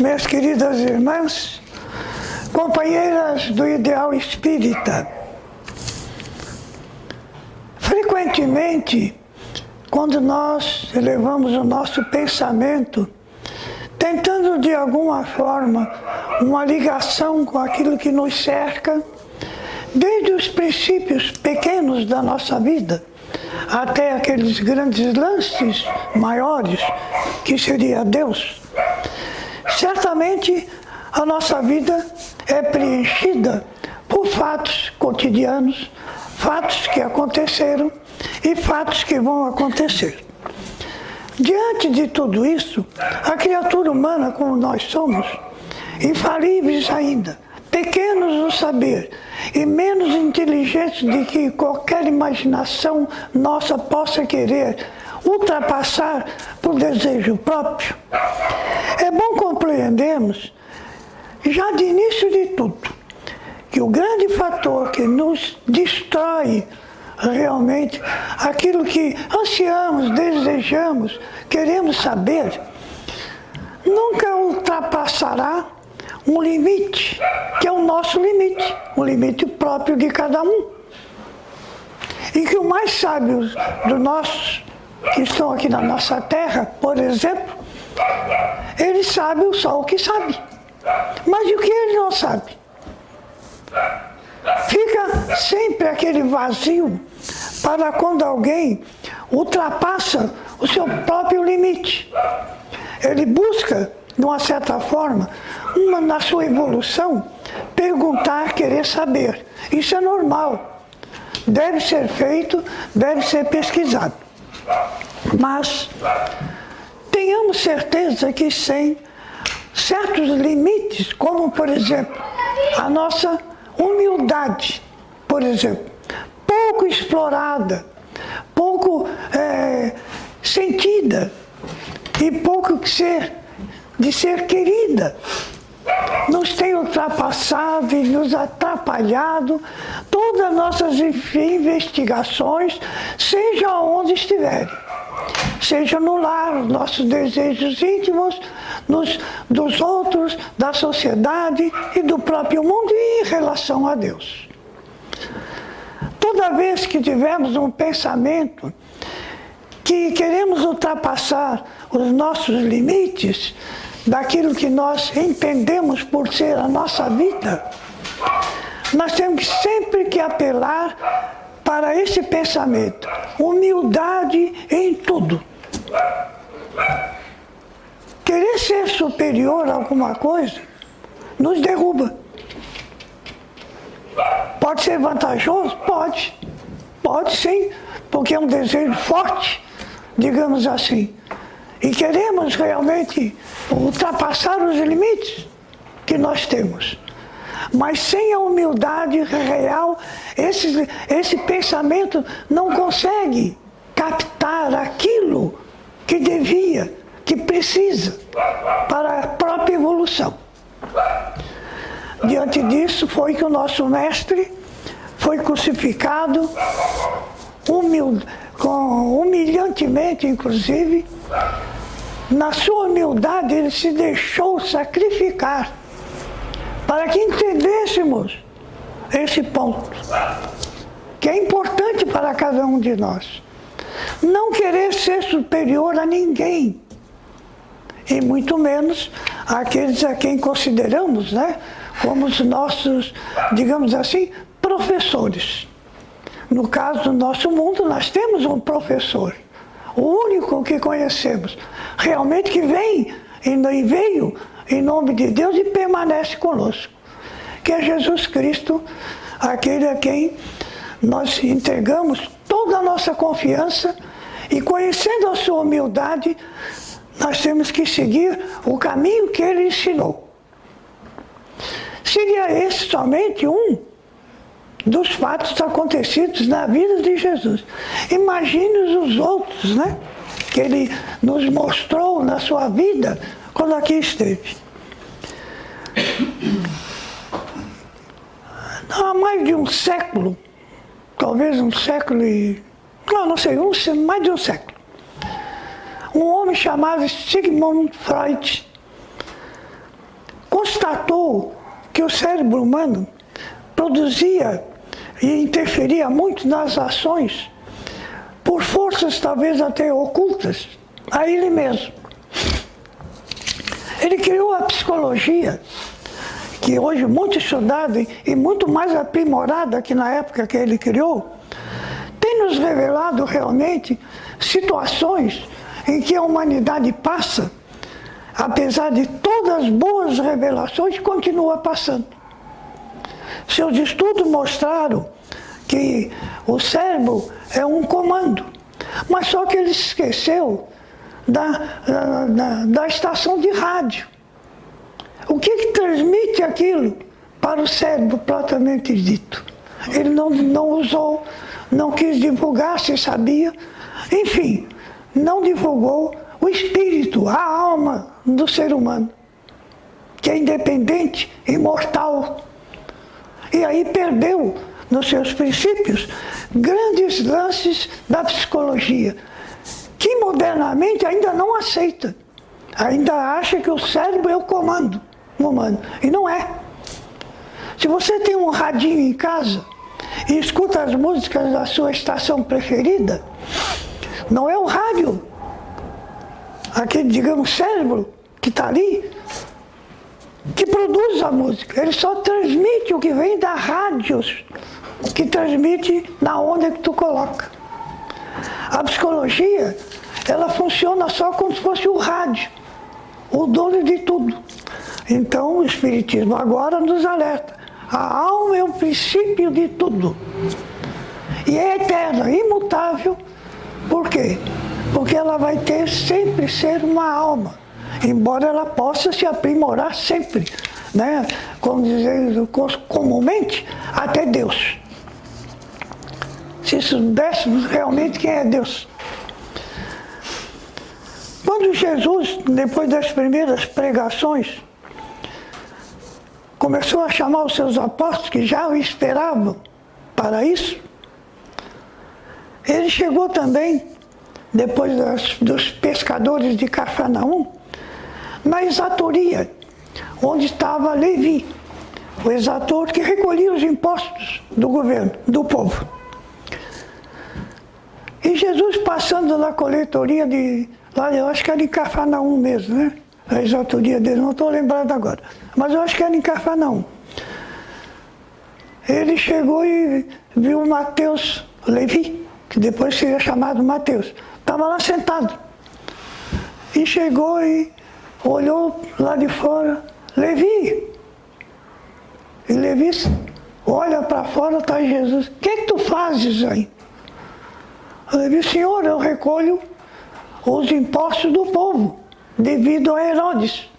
minhas queridas irmãs, companheiras do ideal espírita. Frequentemente, quando nós elevamos o nosso pensamento, tentando de alguma forma uma ligação com aquilo que nos cerca, desde os princípios pequenos da nossa vida, até aqueles grandes lances maiores, que seria Deus, certamente a nossa vida é preenchida por fatos cotidianos, fatos que aconteceram e fatos que vão acontecer. Diante de tudo isso, a criatura humana, como nós somos, infalíveis ainda, pequenos no saber e menos inteligentes do que qualquer imaginação nossa possa querer ultrapassar por desejo próprio, é bom compreendermos, já de início de tudo, que o grande fator que nos destrói realmente aquilo que ansiamos, desejamos, queremos saber, nunca ultrapassará um limite, que é o nosso limite, o limite próprio de cada um. E que o mais sábio dos nossos, que estão aqui na nossa terra, por exemplo, ele sabe só o que sabe. Mas e o que ele não sabe? Fica sempre aquele vazio para quando alguém ultrapassa o seu próprio limite. Ele busca, de uma certa forma, na sua evolução, perguntar, querer saber. Isso é normal. Deve ser feito, deve ser pesquisado. Mas tenhamos certeza que sem certos limites, como, por exemplo, a nossa humildade, por exemplo, pouco explorada, pouco sentida e pouco de ser querida, nos tem ultrapassado e nos atrapalhado todas as nossas investigações, seja onde estiverem. Seja no lar, os nossos desejos íntimos, dos outros, da sociedade e do próprio mundo e em relação a Deus. Toda vez que tivermos um pensamento que queremos ultrapassar os nossos limites, daquilo que nós entendemos por ser a nossa vida, nós temos sempre que apelar para esse pensamento, humildade em tudo. Querer ser superior a alguma coisa nos derruba. Pode ser vantajoso? Pode. Pode sim, porque é um desejo forte, digamos assim. E queremos realmente ultrapassar os limites que nós temos. Mas sem a humildade real, esse pensamento não consegue captar aquilo que devia, que precisa para a própria evolução. Diante disso foi que o nosso mestre foi crucificado, humilhantemente inclusive. Na sua humildade ele se deixou sacrificar para que entendêssemos esse ponto, que é importante para cada um de nós. Não querer ser superior a ninguém, e muito menos àqueles a quem consideramos, como os nossos, digamos assim, professores. No caso do nosso mundo, nós temos um professor, o único que conhecemos, realmente que vem e veio em nome de Deus e permanece conosco, que é Jesus Cristo, aquele a quem nós entregamos toda a nossa confiança e, conhecendo a sua humildade, nós temos que seguir o caminho que ele ensinou. Seria esse somente um dos fatos acontecidos na vida de Jesus. Imagine os outros, que ele nos mostrou na sua vida quando aqui esteve. Há mais de um século, talvez um século e... não sei, mais de um século, um homem chamado Sigmund Freud constatou que o cérebro humano produzia e interferia muito nas ações por forças talvez até ocultas a ele mesmo. Ele criou a psicologia, que hoje é muito estudada e muito mais aprimorada que na época que ele criou, tem nos revelado realmente situações em que a humanidade passa, apesar de todas as boas revelações, continua passando. Seus estudos mostraram que o cérebro é um comando, mas só que ele esqueceu da estação de rádio. O que transmite aquilo para o cérebro propriamente dito? Ele não usou, não quis divulgar, se sabia, enfim, não divulgou o espírito, a alma do ser humano, que é independente, imortal. E aí perdeu, nos seus princípios, grandes lances da psicologia, que modernamente ainda não aceita. Ainda acha que o cérebro é o comando humano, e não é. Se você tem um radinho em casa e escuta as músicas da sua estação preferida, não é o rádio, aquele, digamos, cérebro que está ali, que produz a música. Ele só transmite o que vem da rádio, que transmite na onda que tu coloca. A psicologia, ela funciona só como se fosse o rádio, o dono de tudo. Então o Espiritismo agora nos alerta. A alma é o princípio de tudo. E é eterna, imutável. Por quê? Porque ela vai ter sempre ser uma alma, embora ela possa se aprimorar sempre, né? Como dizem comumente, até Deus. Se soubéssemos realmente quem é Deus. Quando Jesus, depois das primeiras pregações, começou a chamar os seus apóstolos, que já o esperavam para isso, ele chegou também, depois dos pescadores de Cafarnaum, na exatoria, onde estava Levi, o exator que recolhia os impostos do governo, do povo. E Jesus passando na coletoria lá, eu acho que era em Cafarnaum mesmo, né? A exatoria dele, não estou lembrado agora, mas eu acho que era em Cafarnaum. Ele chegou e viu Mateus, Levi, que depois seria chamado Mateus, estava lá sentado. E chegou e olhou lá de fora, Levi. E Levi olha para fora, está Jesus. O que tu fazes aí? Levi, Senhor, eu recolho os impostos do povo, devido a Herodes,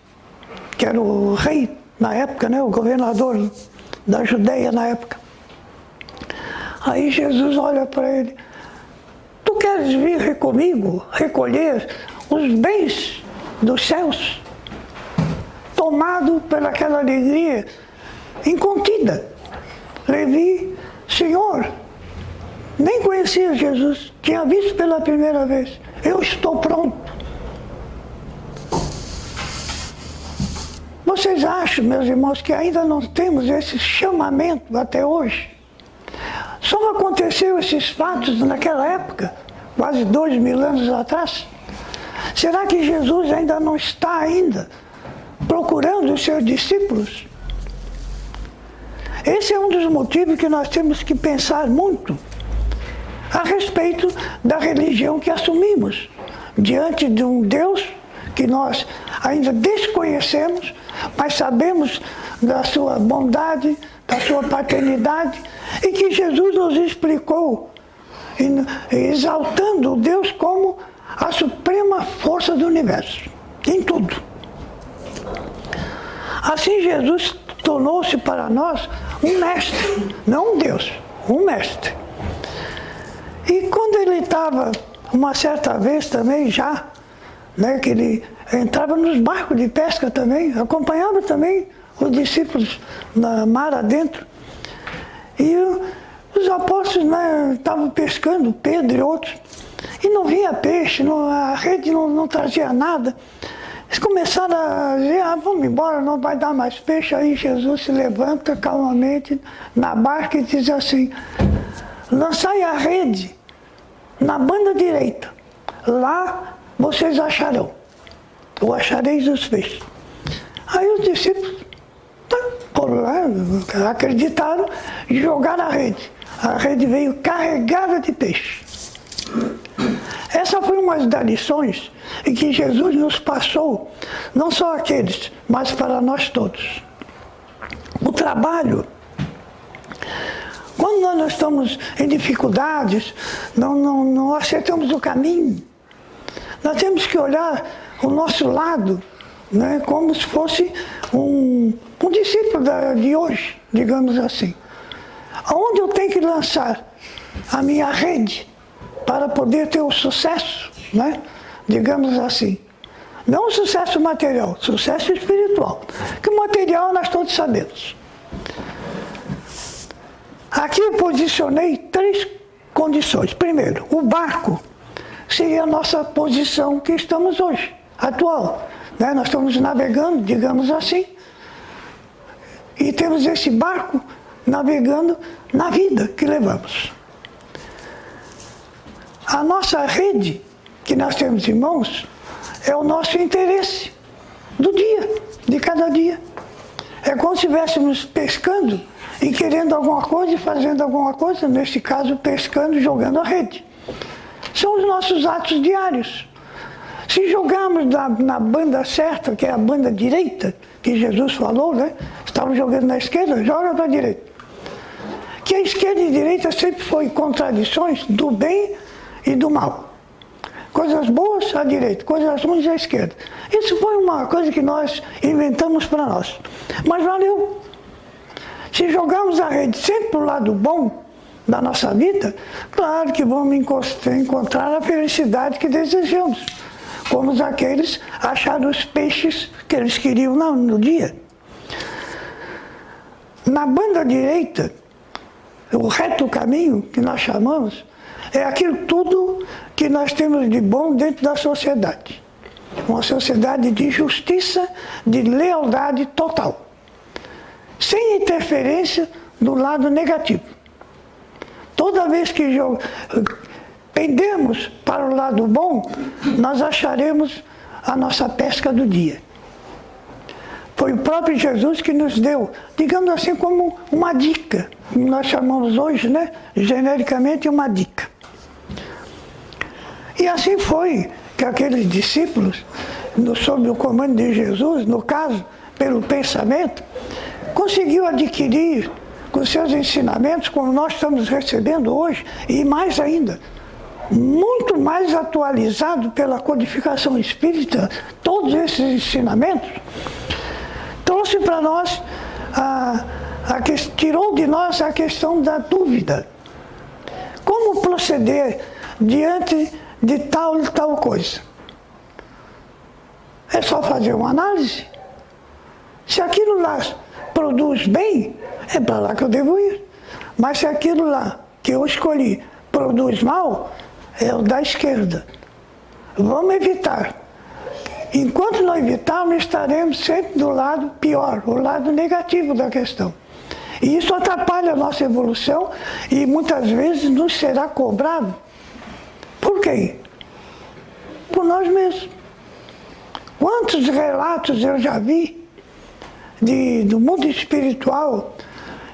que era o rei na época, né, o governador da Judeia na época. Aí Jesus olha para ele, tu queres vir comigo recolher os bens dos céus? Tomado pelaquela alegria incontida. Levi, Senhor, nem conhecia Jesus, tinha visto pela primeira vez. Eu estou pronto. Vocês acham, meus irmãos, que ainda não temos esse chamamento até hoje? Só aconteceu esses fatos naquela época, quase 2000 anos atrás? Será que Jesus ainda não está ainda procurando os seus discípulos? Esse é um dos motivos que nós temos que pensar muito a respeito da religião que assumimos, diante de um Deus que nós ainda desconhecemos, mas sabemos da sua bondade, da sua paternidade, e que Jesus nos explicou, exaltando Deus como a suprema força do universo, em tudo. Assim Jesus tornou-se para nós um mestre, não um Deus, um mestre. E quando ele estava, uma certa vez também já, né, que ele entrava nos barcos de pesca também, acompanhava também os discípulos na mar adentro. E os apóstolos, né, estavam pescando, Pedro e outros, e não vinha peixe, a rede não trazia nada. começaram a dizer, vamos embora, não vai dar mais peixe. Aí Jesus se levanta calmamente na barca e diz assim, lançai a rede na banda direita, lá vocês acharão, ou achareis os peixes. Aí os discípulos foram lá, acreditaram e jogaram a rede. A rede veio carregada de peixe. Essa foi uma das lições em que Jesus nos passou, não só aqueles, mas para nós todos. O trabalho, quando nós estamos em dificuldades, não acertamos o caminho, nós temos que olhar o nosso lado, né, como se fosse um discípulo de hoje, digamos assim. Aonde eu tenho que lançar a minha rede para poder ter o sucesso, né? Digamos assim. Não o sucesso material, sucesso espiritual. Que o material nós todos sabemos. Aqui eu posicionei 3 condições. Primeiro, o barco seria a nossa posição que estamos hoje, atual. Né? Nós estamos navegando, digamos assim, e temos esse barco navegando na vida que levamos. A nossa rede, que nós temos em mãos, é o nosso interesse do dia, de cada dia. É como se estivéssemos pescando e querendo alguma coisa e fazendo alguma coisa, nesse caso pescando e jogando a rede. São os nossos atos diários. Se jogarmos na banda certa, que é a banda direita, que Jesus falou, né? Estamos jogando na esquerda, joga para a direita. Que a esquerda e a direita sempre foi contradições do bem e do mal. Coisas boas à direita, coisas ruins à esquerda. Isso foi uma coisa que nós inventamos para nós. Mas valeu. Se jogarmos a rede sempre para o lado bom da nossa vida, claro que vamos encontrar a felicidade que desejamos. Como aqueles acharam os peixes que eles queriam no dia. Na banda direita, o reto caminho que nós chamamos, é aquilo tudo que nós temos de bom dentro da sociedade. Uma sociedade de justiça, de lealdade total. Sem interferência do lado negativo. Toda vez que pendemos para o lado bom, nós acharemos a nossa pesca do dia. Foi o próprio Jesus que nos deu, digamos assim, como uma dica. Nós chamamos hoje, né, genericamente, uma dica. E assim foi que aqueles discípulos, sob o comando de Jesus, no caso, pelo pensamento, conseguiu adquirir com seus ensinamentos, como nós estamos recebendo hoje, e mais ainda, muito mais atualizado pela codificação espírita, todos esses ensinamentos, trouxe para nós, tirou de nós a questão da dúvida. Como proceder diante de tal e tal coisa? É só fazer uma análise. Se aquilo lá produz bem, é para lá que eu devo ir. Mas se aquilo lá que eu escolhi produz mal, é o da esquerda. Vamos evitar. Enquanto não evitarmos, estaremos sempre do lado pior, o lado negativo da questão. E isso atrapalha a nossa evolução e muitas vezes nos será cobrado. Por quem? Por nós mesmos. Quantos relatos eu já vi do mundo espiritual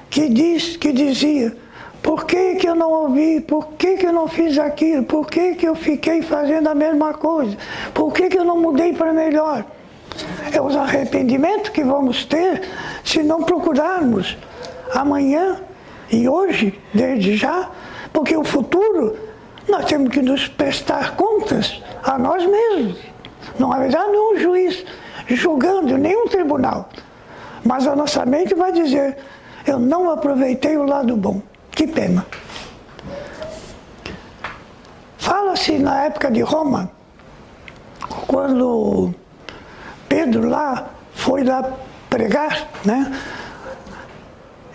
que dizia: por que eu não ouvi? Por que eu não fiz aquilo? Por que eu fiquei fazendo a mesma coisa? Por que eu não mudei para melhor? É os arrependimentos que vamos ter se não procurarmos amanhã e hoje, desde já, porque o futuro nós temos que nos prestar contas a nós mesmos. Não haverá nenhum juiz julgando, nenhum tribunal. Mas a nossa mente vai dizer: eu não aproveitei o lado bom. Que pena. Fala-se na época de Roma, quando Pedro foi lá pregar, né?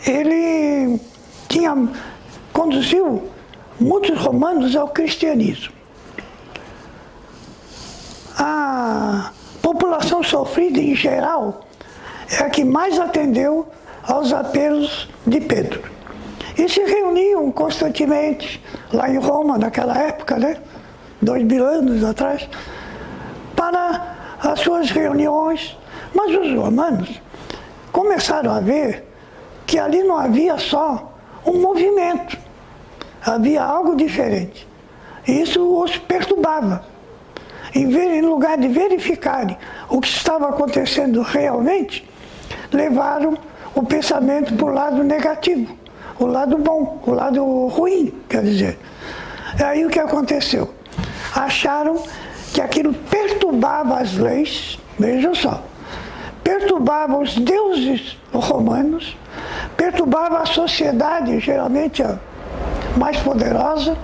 Ele conduziu muitos romanos ao cristianismo. A população população sofrida em geral é a que mais atendeu aos apelos de Pedro. E se reuniam constantemente, lá em Roma, naquela época, né? 2000 anos atrás, para as suas reuniões. Mas os romanos começaram a ver que ali não havia só um movimento, havia algo diferente. E isso os perturbava. Em lugar de verificarem o que estava acontecendo realmente, levaram o pensamento para o lado negativo, o lado bom, o lado ruim, quer dizer. E aí o que aconteceu? Acharam que aquilo perturbava as leis, vejam só, perturbava os deuses romanos, perturbava a sociedade, geralmente a mais poderosa,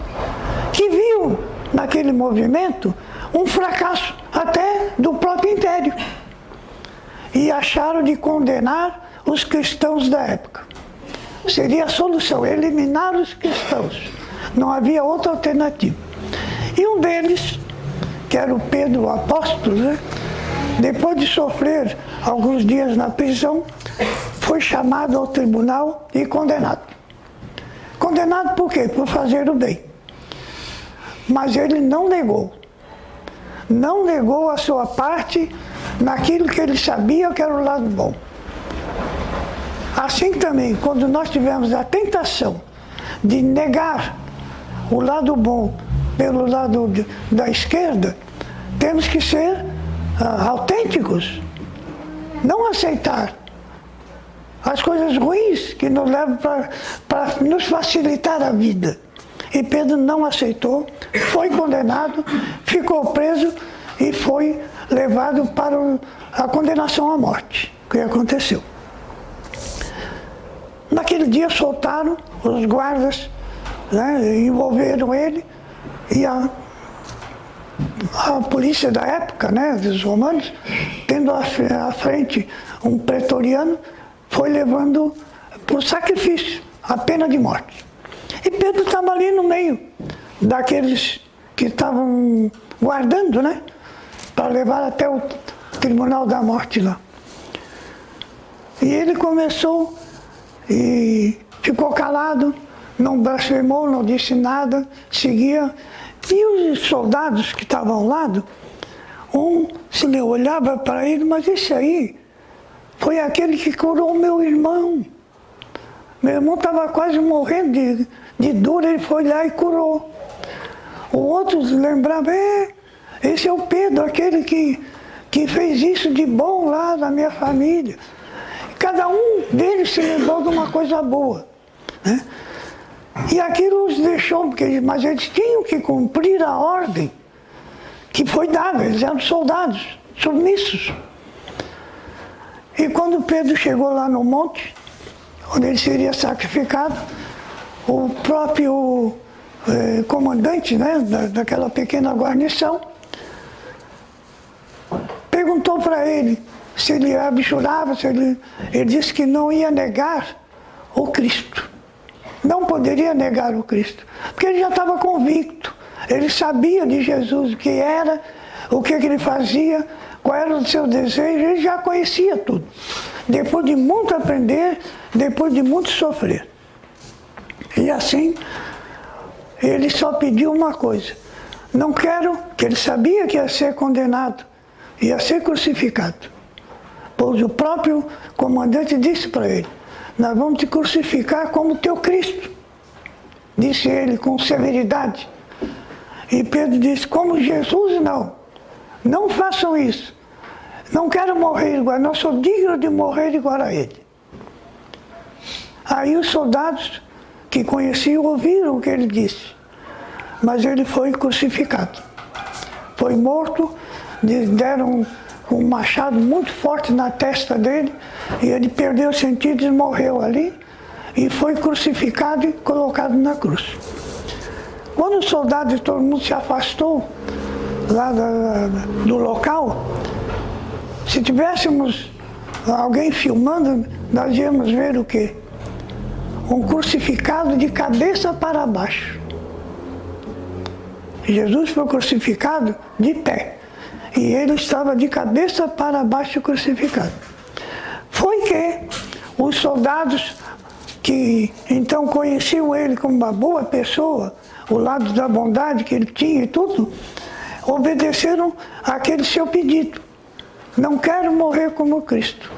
que viu naquele movimento um fracasso até do próprio império. E acharam de condenar os cristãos da época. Seria a solução, eliminar os cristãos. Não havia outra alternativa. E um deles, que era o Pedro, o apóstolo, né? Depois de sofrer alguns dias na prisão, foi chamado ao tribunal e condenado. Condenado por quê? Por fazer o bem. Mas ele não negou. Não negou a sua parte naquilo que ele sabia que era o lado bom. Assim também, quando nós tivermos a tentação de negar o lado bom pelo lado da esquerda, temos que ser autênticos. Não aceitar as coisas ruins que nos levam para nos facilitar a vida. E Pedro não aceitou, foi condenado, ficou preso e foi levado para a condenação à morte, que aconteceu. Naquele dia soltaram os guardas, né, envolveram ele e a polícia da época, né, dos romanos, tendo à frente um pretoriano, foi levando por sacrifício a pena de morte. E Pedro estava ali no meio daqueles que estavam guardando, né, para levar até o tribunal da morte lá. E ele começou e ficou calado, não blasfemou, não disse nada, seguia. E os soldados que estavam ao lado, um se olhava para ele, mas esse aí foi aquele que curou meu irmão. Meu irmão estava quase morrendo de dor, ele foi lá e curou. O outro lembrava, esse é o Pedro, aquele que fez isso de bom lá na minha família. Cada um deles se lembrou de uma coisa boa, né? E aquilo os deixou, mas eles tinham que cumprir a ordem que foi dada, eles eram soldados, submissos. E quando Pedro chegou lá no monte, onde ele seria sacrificado, o próprio comandante, né, daquela pequena guarnição perguntou para ele se ele abjurava, ele disse que não ia negar o Cristo. Não poderia negar o Cristo, porque ele já estava convicto. Ele sabia de Jesus o que era, o que ele fazia, qual era o seu desejo, ele já conhecia tudo. Depois de muito aprender, depois de muito sofrer. E assim, ele só pediu uma coisa. Não quero, que ele sabia que ia ser condenado, ia ser crucificado. Pois o próprio comandante disse para ele, nós vamos te crucificar como teu Cristo. Disse ele com severidade. E Pedro disse, como Jesus não. Não façam isso. Não quero morrer igual, não sou digno de morrer igual a ele. Aí os soldados que conheciam ouviram o que ele disse. Mas ele foi crucificado. Foi morto, deram um machado muito forte na testa dele, e ele perdeu os sentidos e morreu ali, e foi crucificado e colocado na cruz. Quando os soldados e todo mundo se afastou lá do local, se tivéssemos alguém filmando, nós íamos ver o quê? Um crucificado de cabeça para baixo. Jesus foi crucificado de pé. e ele estava de cabeça para baixo crucificado. Foi que os soldados que então conheciam ele como uma boa pessoa, o lado da bondade que ele tinha e tudo, obedeceram àquele seu pedido. Não quero morrer como Cristo,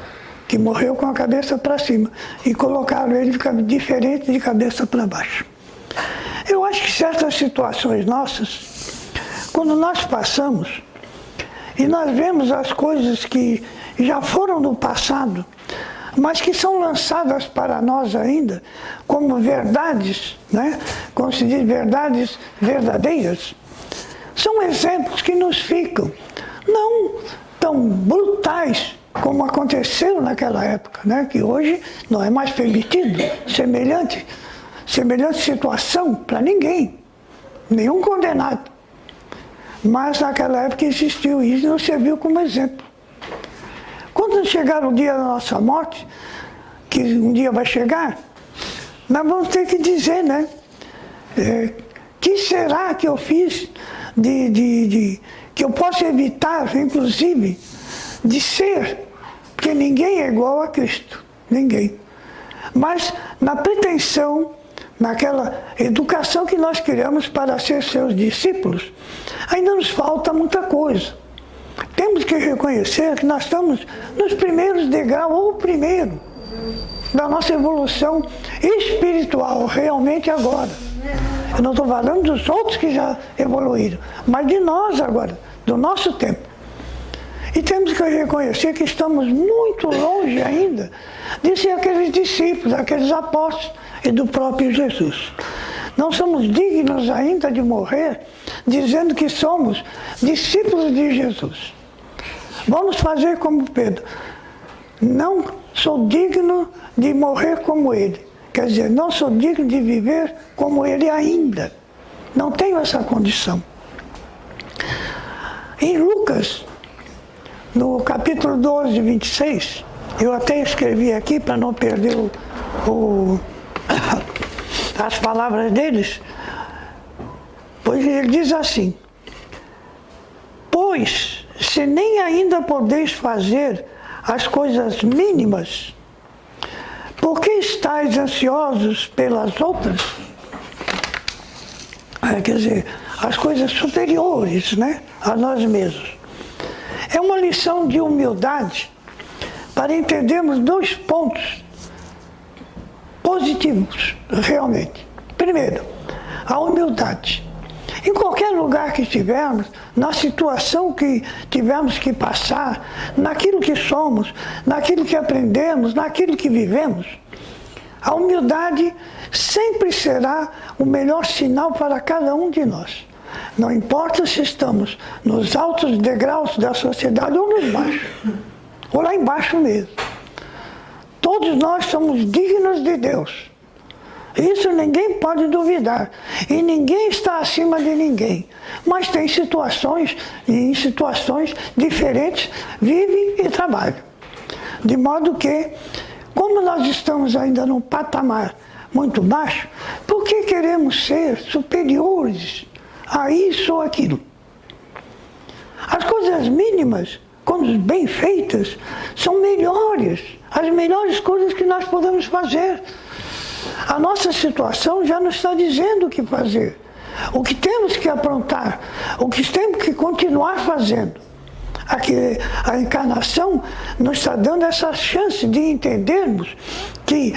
que morreu com a cabeça para cima, e colocaram ele diferente de cabeça para baixo. Eu acho que certas situações nossas, quando nós passamos, e nós vemos as coisas que já foram no passado, mas que são lançadas para nós ainda como verdades, né? Como se diz, verdades verdadeiras, são exemplos que nos ficam, não tão brutais como aconteceu naquela época, né? Que hoje não é mais permitido semelhante situação para ninguém, nenhum condenado. Mas naquela época existiu isso e nos serviu como exemplo. Quando chegar o dia da nossa morte, que um dia vai chegar, nós vamos ter que dizer, né? Que será que eu fiz que eu posso evitar, inclusive, de ser, porque ninguém é igual a Cristo, ninguém. Mas na pretensão, naquela educação que nós criamos para ser seus discípulos, ainda nos falta muita coisa. Temos que reconhecer que nós estamos nos primeiros degraus, ou o primeiro, da nossa evolução espiritual, realmente agora. Eu não estou falando dos outros que já evoluíram, mas de nós agora, do nosso tempo. E temos que reconhecer que estamos muito longe ainda de ser aqueles discípulos, aqueles apóstolos e do próprio Jesus. Não somos dignos ainda de morrer dizendo que somos discípulos de Jesus. Vamos fazer como Pedro. Não sou digno de morrer como ele. Quer dizer, não sou digno de viver como ele ainda. Não tenho essa condição. Em Lucas, no capítulo 12, 26, eu até escrevi aqui para não perder as palavras deles, pois ele diz assim: pois, se nem ainda podeis fazer as coisas mínimas, por que estáis ansiosos pelas outras? Quer dizer, as coisas superiores, né, a nós mesmos. É uma lição de humildade para entendermos dois pontos positivos, realmente. Primeiro, a humildade. Em qualquer lugar que estivermos, na situação que tivermos que passar, naquilo que somos, naquilo que aprendemos, naquilo que vivemos, a humildade sempre será o melhor sinal para cada um de nós. Não importa se estamos nos altos degraus da sociedade ou nos baixos, ou lá embaixo mesmo. Todos nós somos dignos de Deus. Isso ninguém pode duvidar. E ninguém está acima de ninguém. Mas tem situações, e em situações diferentes, vivem e trabalham. De modo que, como nós estamos ainda num patamar muito baixo, por que queremos ser superiores a isso ou aquilo? As coisas mínimas, quando bem feitas, são melhores. As melhores coisas que nós podemos fazer. A nossa situação já nos está dizendo o que fazer, o que temos que aprontar, o que temos que continuar fazendo. Aqui, a encarnação nos está dando essa chance de entendermos que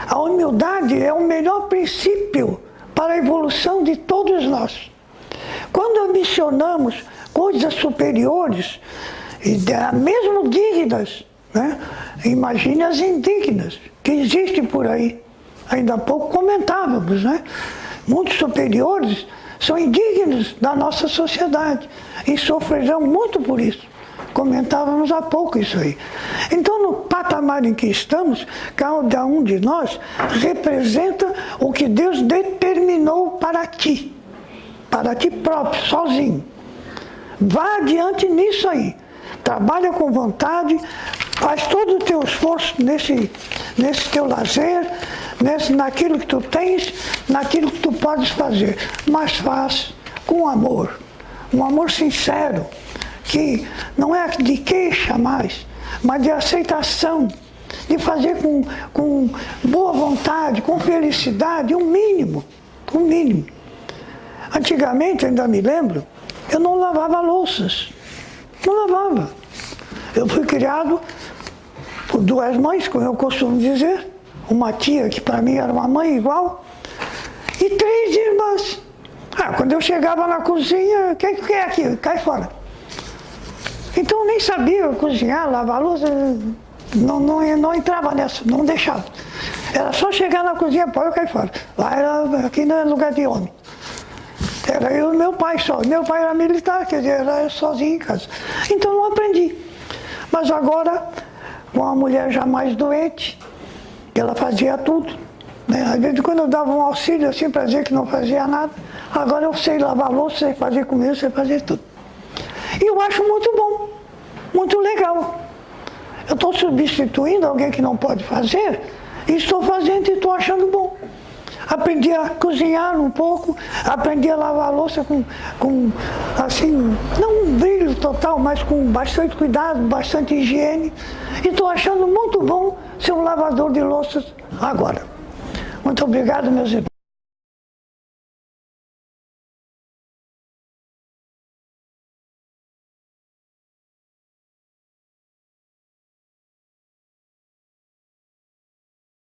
a humildade é o melhor princípio para a evolução de todos nós. Quando ambicionamos coisas superiores, e mesmo dignas, né? Imagine as indignas que existem por aí. Ainda há pouco comentávamos, né? Muitos superiores são indignos da nossa sociedade e sofrerão muito por isso. Comentávamos há pouco isso aí. Então, no patamar em que estamos, cada um de nós representa o que Deus determinou para ti próprio, sozinho. Vá adiante nisso aí. Trabalha com vontade, faz todo o teu esforço nesse teu lazer, naquilo que tu tens, naquilo que tu podes fazer, mas faz com amor, um amor sincero, que não é de queixa mais, mas de aceitação, de fazer com boa vontade, com felicidade, o mínimo. Antigamente, eu ainda me lembro, eu não lavava louças, não lavava. Eu fui criado por duas mães, como eu costumo dizer, uma tia que para mim era uma mãe igual, e 3 irmãs. Quando eu chegava na cozinha, quem é aqui? Cai fora. Então eu nem sabia cozinhar, lavar louça, não entrava nessa, não deixava. Era só chegar na cozinha, pode cair fora. Aqui não é lugar de homem. Era eu e meu pai só. Meu pai era militar, quer dizer, era sozinho em casa. Então não aprendi. Mas agora, com a mulher já mais doente, ela fazia tudo. Né? Às vezes quando eu dava um auxílio assim para dizer que não fazia nada, agora eu sei lavar louça, sei fazer comida, sei fazer tudo. E eu acho muito bom, muito legal. Eu estou substituindo alguém que não pode fazer, e estou fazendo e estou achando bom. Aprendi a cozinhar um pouco, aprendi a lavar a louça com assim, não um brilho total, mas com bastante cuidado, bastante higiene. E estou achando muito bom ser um lavador de louças agora. Muito obrigado, meus irmãos.